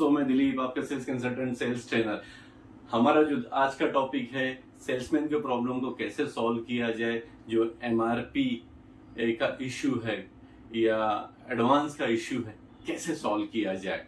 दोस्तों, मैं दिलीप, आपका सेल्स कंसल्टेंट, सेल्स ट्रेनर। हमारा जो आज का टॉपिक है, सेल्समैन के प्रॉब्लम को कैसे सॉल्व किया जाए। जो एमआरपी का इश्यू है या एडवांस का इश्यू है, कैसे सॉल्व किया जाए।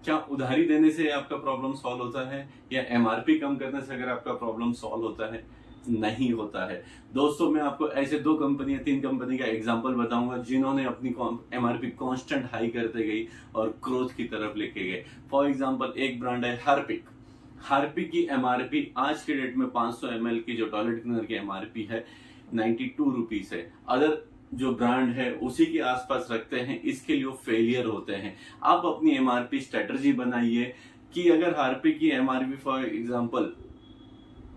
क्या उधारी देने से आपका प्रॉब्लम सॉल्व होता है या एमआरपी कम करने से अगर आपका प्रॉब्लम सॉल्व होता है? नहीं होता है। दोस्तों, मैं आपको ऐसे 3 कंपनी का एग्जांपल बताऊंगा जिन्होंने अपनी एमआरपी कांस्टेंट हाई करते गई और ग्रोथ की तरफ लेके गए। फॉर एग्जांपल, एक ब्रांड है हार्पिक। हार्पिक की एमआरपी आज के डेट में 500 ml की जो टॉयलेट क्लीनर की एमआरपी है 92 रुपीज है। अदर जो ब्रांड है उसी के आसपास रखते हैं, इसके लिए वो फेलियर होते हैं। आप अपनी एमआरपी स्ट्रेटजी बनाइए कि अगर हार्पिक की एमआरपी फॉर एग्जांपल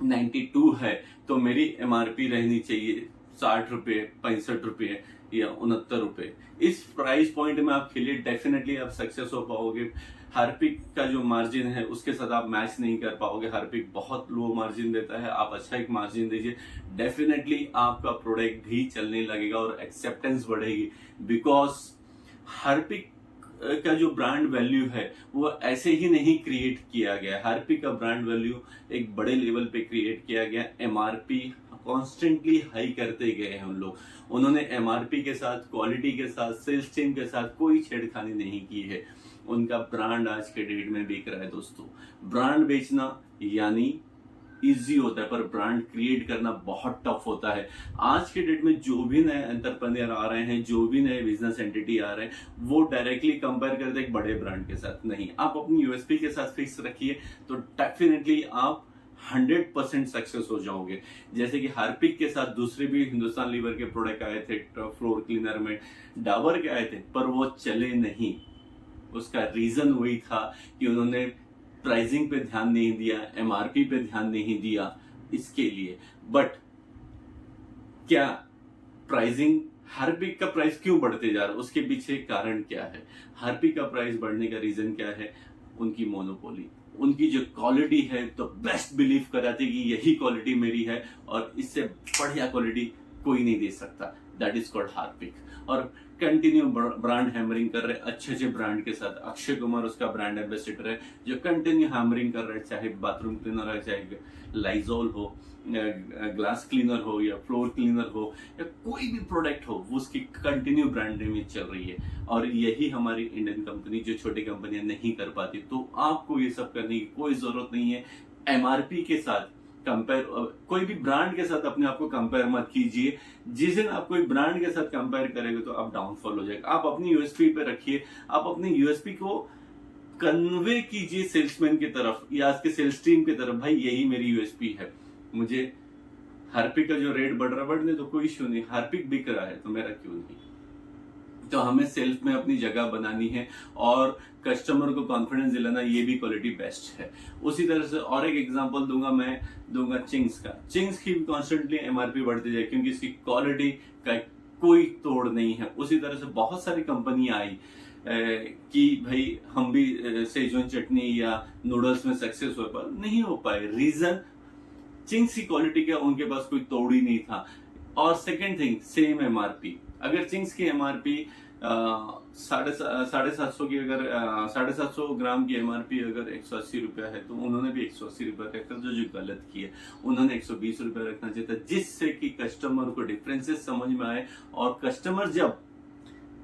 92 है तो मेरी एमआरपी रहनी चाहिए 60 रुपए, 65 रुपए या 69 रुपए। इस प्राइस पॉइंट में आप खेलिए, डेफिनेटली आप सक्सेस हो पाओगे। हार्पिक का जो मार्जिन है उसके साथ आप मैच नहीं कर पाओगे। हार्पिक बहुत लो मार्जिन देता है, आप अच्छा एक मार्जिन दीजिए, डेफिनेटली आपका प्रोडक्ट भी चलने लगेगा और एक्सेप्टेंस बढ़ेगी। बिकॉज हार्पिक का जो ब्रांड वैल्यू है वो ऐसे ही नहीं क्रिएट किया गया। हार्पिक का ब्रांड वैल्यू एक बड़े लेवल पे क्रिएट किया गया। एमआरपी कॉन्स्टेंटली हाई करते गए हैं उन लोग। उन्होंने एमआरपी के साथ, क्वालिटी के साथ, सेल्स टीम के साथ कोई छेड़खानी नहीं की है। उनका ब्रांड आज के डेट में बिक रहा है। दोस्तों, ब्रांड बेचना यानी इजी होता है, पर ब्रांड क्रिएट करना बहुत टफ होता है। आज के डेट में जो भी नए एंटरप्रेन्योर आ रहे हैं, जो भी नए बिजनेस एंटिटी आ रहे हैं, वो डायरेक्टली कंपेयर करते हैं एक बड़े ब्रांड के साथ। नहीं, आप अपनी यूएसपी के साथ फिक्स रखिए तो डेफिनेटली आप 100% सक्सेस हो जाओगे। जैसे कि हार्पिक के साथ दूसरे भी हिंदुस्तान लीवर के प्रोडक्ट आए थे फ्लोर क्लीनर में, डाबर के आए थे, पर वो चले नहीं। उसका रीजन वही था कि उन्होंने प्राइसिंग पे ध्यान नहीं दिया, एमआरपी पे ध्यान नहीं दिया, इसके लिए। बट क्या प्राइसिंग, हार्पिक का प्राइस क्यों बढ़ते जा रहा है, उसके पीछे कारण क्या है? हार्पिक का प्राइस बढ़ने का रीजन क्या है? उनकी मोनोपोली, उनकी जो क्वालिटी है तो बेस्ट बिलीव कराती कि यही क्वालिटी मेरी है और इससे बढ़िया क्वालिटी कोई नहीं दे सकता। That is called Harpic. और कंटिन्यू ब्रांड हैमरिंग कर रहे, अच्छे अच्छे ब्रांड के साथ। अक्षय कुमार उसका ब्रांड एम्बेसडर है जो कंटिन्यू हैमरिंग कर रहे, चाहे बाथरूम क्लीनर है, चाहे लाइजोल हो, ग्लास क्लीनर हो या फ्लोर क्लीनर हो या कोई भी प्रोडक्ट हो, वो उसकी कंटिन्यू ब्रांड नेम चल रही है। और यही हमारी इंडियन कंपनी, जो छोटी कंपनियां नहीं कर पाती। तो आपको ये सब करने की कोई जरूरत नहीं है। एमआरपी के साथ कंपेयर, कोई भी ब्रांड के साथ अपने आप को कंपेयर मत कीजिए। जिस दिन आप कोई ब्रांड के साथ कंपेयर करेंगे तो आप डाउनफॉल हो जाएगा। आप अपनी यूएसपी पे रखिए, आप अपनी यूएसपी को कन्वे कीजिए सेल्समैन की तरफ या आपके सेल्स टीम की तरफ। भाई, यही मेरी यूएसपी है। मुझे हार्पिक का जो रेट बढ़ रहा है बढ़ने तो कोई इश्यू नहीं, हार्पिक बिक रहा है तो मेरा क्यों नहीं। तो हमें सेल्स में अपनी जगह बनानी है और कस्टमर को कॉन्फिडेंस दिलाना, ये भी क्वालिटी बेस्ट है। उसी तरह से और एक एग्जांपल दूंगा चिंग्स का। चिंग्स की कॉन्स्टेंटली एमआरपी बढ़ती जाए क्योंकि इसकी क्वालिटी का कोई तोड़ नहीं है। उसी तरह से बहुत सारी कंपनियां आई कि भाई हम भी सेजवान चटनी या नूडल्स में सक्सेस हो पाए, नहीं हो पाए। रीजन चिंग्स की क्वालिटी का उनके पास कोई तोड़ ही नहीं था। और सेकेंड थिंग, सेम एमआरपी। अगर चिंग्स की एमआरपी 750 की, अगर 750 ग्राम की एमआरपी अगर 180 रुपया है तो उन्होंने भी 180 रुपया रखा, जो गलत किया। उन्होंने 120 रुपया रखना चाहिए था, जिससे कि कस्टमर को डिफरेंसेस समझ में आए। और कस्टमर जब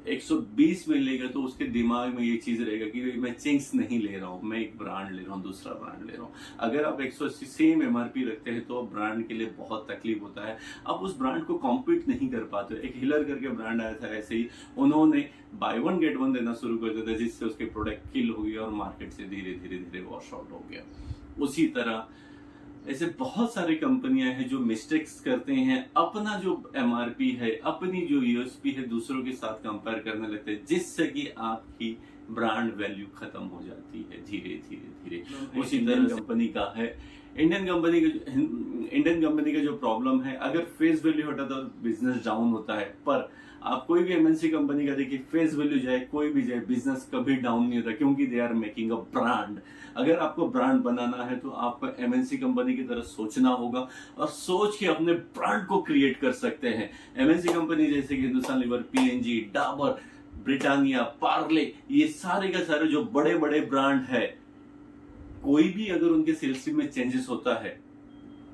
120 में लेगा तो उसके दिमाग में ये चीज रहेगा कि मैं चिंग्स नहीं ले रहा हूं, मैं एक ब्रांड ले रहा हूं, दूसरा ब्रांड ले रहा हूं। अगर आप 180 सेम एमआरपी रखते हैं तो ब्रांड के लिए बहुत तकलीफ होता है। आप उस ब्रांड को कॉम्पीट नहीं कर पाते। एक हिलर करके ब्रांड आया था, ऐसे ही उन्होंने बाय 1 गेट 1 देना शुरू कर दिया था, जिससे उसके प्रोडक्ट किल हो गया और मार्केट से धीरे धीरे वॉश आउट हो गया। उसी तरह ऐसे बहुत सारी कंपनियां हैं जो मिस्टेक्स करते हैं, अपना जो एमआरपी है, अपनी जो यूएसपी है, दूसरों के साथ कंपेयर करने लगते हैं, जिससे कि आपकी ब्रांड वैल्यू खत्म हो जाती है धीरे धीरे। उसी तरह कंपनी का है, इंडियन कंपनी का जो प्रॉब्लम है, अगर फेस वैल्यू हटा तो बिजनेस डाउन होता है। पर आप कोई भी एमएनसी कंपनी का देखिए, फेस वैल्यू जाए, कोई भी जाए, बिजनेस कभी डाउन नहीं होता, क्योंकि they are making a brand. अगर आपको ब्रांड बनाना है तो आपको एमएनसी कंपनी की तरह सोचना होगा और सोच के अपने ब्रांड को क्रिएट कर सकते हैं। एमएनसी कंपनी जैसे कि हिंदुस्तान लीवर, पीएनजी, डाबर, ब्रिटानिया, पार्ले, ये सारे का सारे जो बड़े बड़े ब्रांड है, कोई भी अगर उनके सेल्स टीम में चेंजेस होता है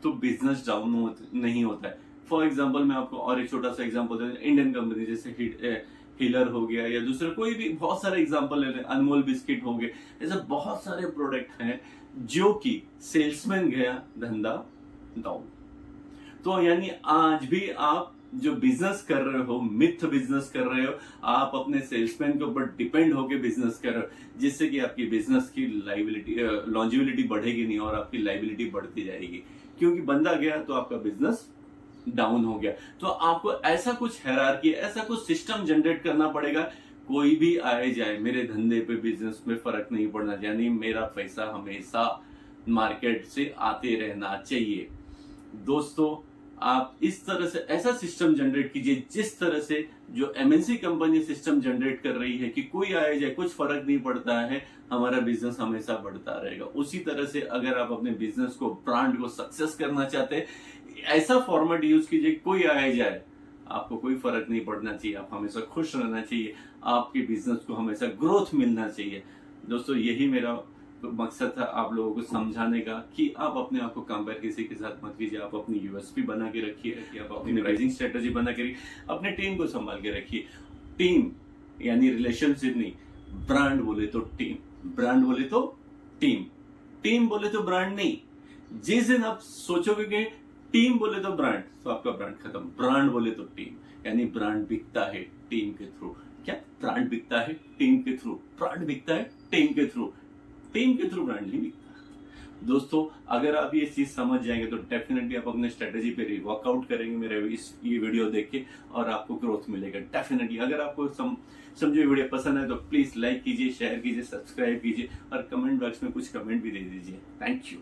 तो बिजनेस डाउन नहीं होता है। फॉर एग्जाम्पल मैं आपको और एक छोटा सा एग्जाम्पल देता हूँ, इंडियन कंपनी जैसे हीलर हो गया या दूसरा कोई भी, बहुत सारे एग्जाम्पल ले लें, अनमोल बिस्किट हो गए, ऐसे बहुत सारे प्रोडक्ट हैं जो कि सेल्समैन गया धंधा डाउन। तो यानी आज भी आप जो बिजनेस कर रहे हो, मिथ बिजनेस कर रहे हो, आप अपने सेल्समैन के ऊपर डिपेंड होकर बिजनेस कर रहे हो, जिससे कि आपकी बिजनेस की लाइबिलिटी लॉन्जिविलिटी बढ़ेगी नहीं और आपकी लाइबिलिटी बढ़ती जाएगी, क्योंकि बंदा गया तो आपका बिजनेस डाउन हो गया। तो आपको ऐसा कुछ हायरार्की, ऐसा कुछ सिस्टम जनरेट करना पड़ेगा, कोई भी आए जाए मेरे धंधे पे, बिजनेस में फर्क नहीं पड़ना, यानी मेरा पैसा हमेशा मार्केट से आते रहना चाहिए। दोस्तों, आप इस तरह से ऐसा सिस्टम जनरेट कीजिए जिस तरह से जो एमएनसी कंपनी सिस्टम जनरेट कर रही है कि कोई आए जाए कुछ फर्क नहीं पड़ता है, हमारा बिजनेस हमेशा बढ़ता रहेगा। उसी तरह से अगर आप अपने बिजनेस को, ब्रांड को सक्सेस करना चाहते हैं, ऐसा फॉर्मेट यूज कीजिए, कोई आए जाए आपको कोई फर्क नहीं पड़ना चाहिए, आप हमेशा खुश रहना चाहिए, आपके बिजनेस को हमेशा ग्रोथ मिलना चाहिए। दोस्तों, यही मेरा मकसद था आप लोगों को समझाने का कि आप अपने आप को कंपेयर किसी के साथ मत कीजिए, आप अपनी यूएसपी बना के रखिए, आप अपनी प्राइसिंग स्ट्रेटेजी बना के रखिए, अपने टीम को संभाल के रखिए। टीम यानी रिलेशनशिप नहीं, ब्रांड बोले तो टीम, ब्रांड बोले तो टीम, टीम बोले तो ब्रांड नहीं। जिस दिन आप सोचोगे कि टीम बोले तो ब्रांड, तो आपका ब्रांड खत्म। ब्रांड बोले तो टीम, यानी ब्रांड बिकता है टीम के थ्रू। क्या ब्रांड बिकता है? टीम के थ्रू। ब्रांड बिकता है टीम के थ्रू, टीम के थ्रू ब्रांड नहीं बिकता। दोस्तों, अगर आप ये चीज समझ जाएंगे तो डेफिनेटली आप अपने स्ट्रेटेजी पे वर्कआउट करेंगे मेरे ये वीडियो देख के, और आपको ग्रोथ मिलेगा डेफिनेटली। अगर आपको समझो ये वीडियो पसंद है तो प्लीज लाइक कीजिए, शेयर कीजिए, सब्सक्राइब कीजिए और कमेंट बॉक्स में कुछ कमेंट भी दे दीजिए। Thank you.